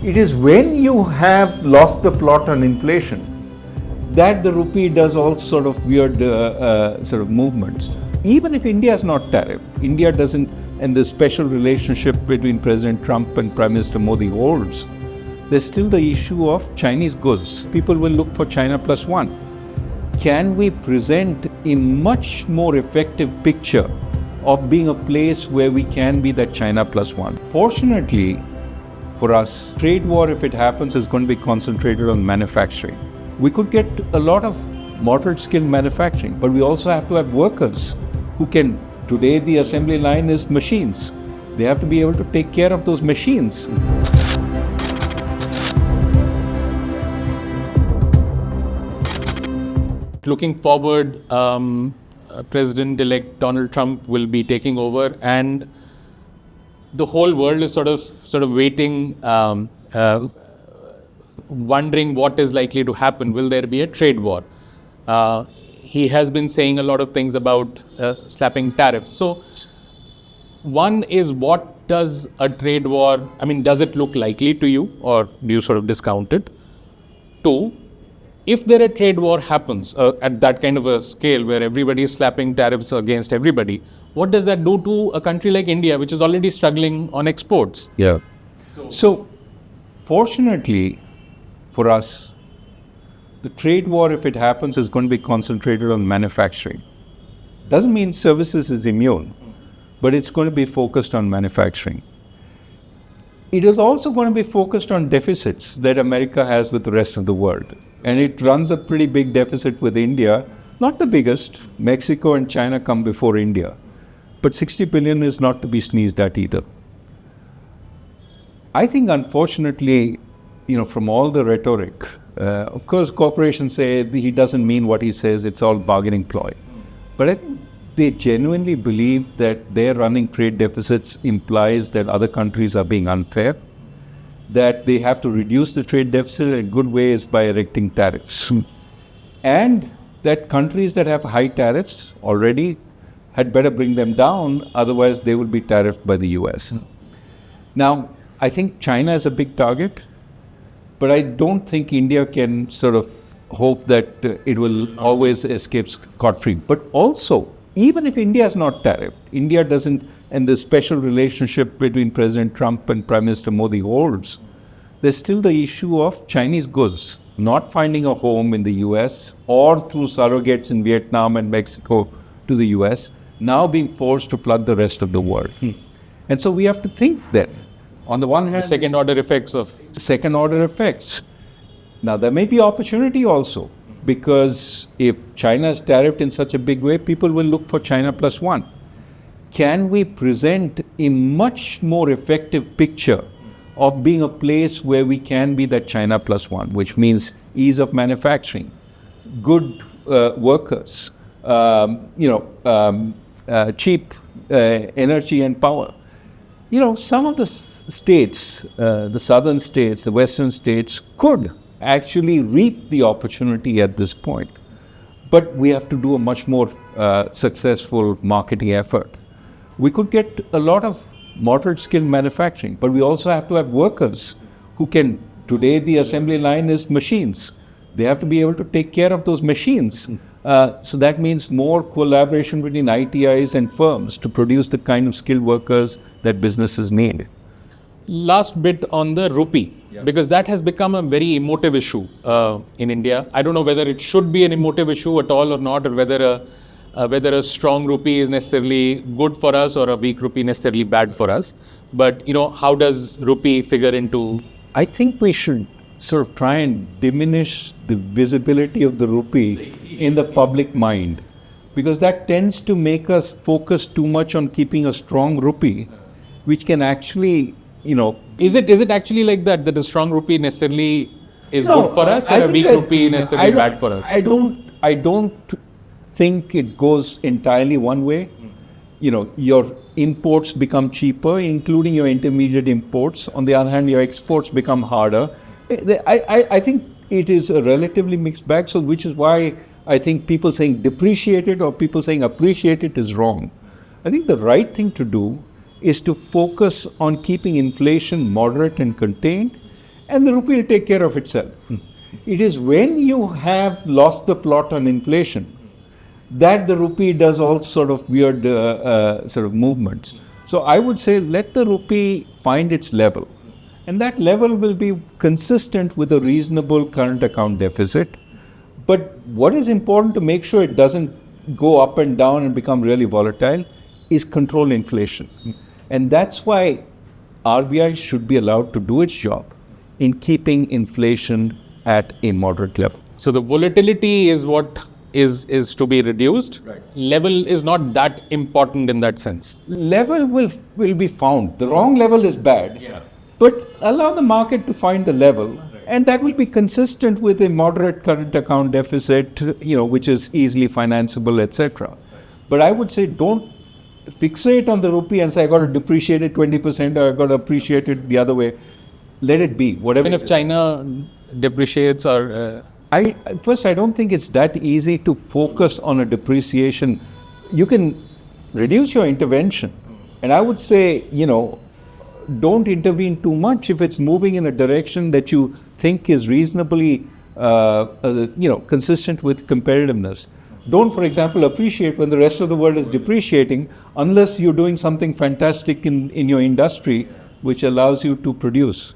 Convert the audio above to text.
It is when you have lost the plot on inflation that the rupee does all sort of weird sort of movements. Even if India is not tariff, India doesn't, and the special relationship between President Trump and Prime Minister Modi holds, there's still the issue of Chinese goods. People will look for China plus one. Can we present a much more effective picture of being a place where we can be that China plus one? Fortunately for us, trade war, if it happens, is going to be concentrated on manufacturing. We could get a lot of moderate skill manufacturing, but we also have to have workers who can, today the assembly line is machines. They have to be able to take care of those machines. Looking forward, President-elect Donald Trump will be taking over, and the whole world is sort of waiting, wondering what is likely to happen. Will there be a trade war? He has been saying a lot of things about slapping tariffs. So, one is, what does a trade war, does it look likely to you, or do you sort of discount it? Two, if a trade war happens at that kind of a scale where everybody is slapping tariffs against everybody, what does that do to a country like India, which is already struggling on exports? Yeah. So fortunately for us, the trade war, if it happens, is going to be concentrated on manufacturing. Doesn't mean services is immune, but it's going to be focused on manufacturing. It is also going to be focused on deficits that America has with the rest of the world. And it runs a pretty big deficit with India, not the biggest. Mexico and China come before India. But 60 billion is not to be sneezed at either. I think, unfortunately, from all the rhetoric, of course, corporations say he doesn't mean what he says, it's all bargaining ploy. But I think they genuinely believe that their running trade deficits implies that other countries are being unfair, that they have to reduce the trade deficit, and a good way is by erecting tariffs. And that countries that have high tariffs already had better bring them down, otherwise they will be tariffed by the US. Now, I think China is a big target, but I don't think India can sort of hope that it will always escape scot-free. But also, even if India is not tariffed, India doesn't, and the special relationship between President Trump and Prime Minister Modi holds, there's still the issue of Chinese goods not finding a home in the US or through surrogates in Vietnam and Mexico to the US, now being forced to flood the rest of the world. And so we have to think that, on the one hand, second order effects. Now, there may be opportunity also, because if China is tariffed in such a big way, people will look for China plus one. Can we present a much more effective picture of being a place where we can be that China plus one, which means ease of manufacturing, good workers, cheap energy and power. Some of the states, the southern states, the western states, could actually reap the opportunity at this point. But we have to do a much more successful marketing effort. We could get a lot of moderate skill manufacturing, but we also have to have workers who can, today the assembly line is machines. They have to be able to take care of those machines. So that means more collaboration between ITIs and firms to produce the kind of skilled workers that businesses need. Last bit on the rupee, because that has become a very emotive issue in India. I don't know whether it should be an emotive issue at all or not, or whether a strong rupee is necessarily good for us or a weak rupee necessarily bad for us. But, how does rupee figure into? I think we should sort of try and diminish the visibility of the rupee in the public mind, because that tends to make us focus too much on keeping a strong rupee, which can actually, Is it actually like that a strong rupee necessarily is good for us, or a weak rupee necessarily bad for us? I don't think it goes entirely one way. Your imports become cheaper, including your intermediate imports. On the other hand, your exports become harder. I think it is a relatively mixed bag, so which is why I think people saying depreciate it or people saying appreciate it is wrong. I think the right thing to do is to focus on keeping inflation moderate and contained, and the rupee will take care of itself. It is when you have lost the plot on inflation that the rupee does all sort of weird sort of movements. So I would say let the rupee find its level, and that level will be consistent with a reasonable current account deficit. But what is important to make sure it doesn't go up and down and become really volatile is control inflation. And that's why RBI should be allowed to do its job in keeping inflation at a moderate level. So the volatility is what is to be reduced. Right. Level is not that important in that sense. Level will be found. The wrong level is bad. Yeah. But allow the market to find the level, and that will be consistent with a moderate current account deficit, which is easily financeable, etc. But I would say don't fixate on the rupee and say I got to depreciate it 20% or I got to appreciate it the other way. Let it be, whatever. Even if China depreciates or I don't think it's that easy to focus on a depreciation. You can reduce your intervention, and I would say, don't intervene too much if it's moving in a direction that you think is reasonably, consistent with competitiveness. Don't, for example, appreciate when the rest of the world is depreciating unless you're doing something fantastic in your industry which allows you to produce.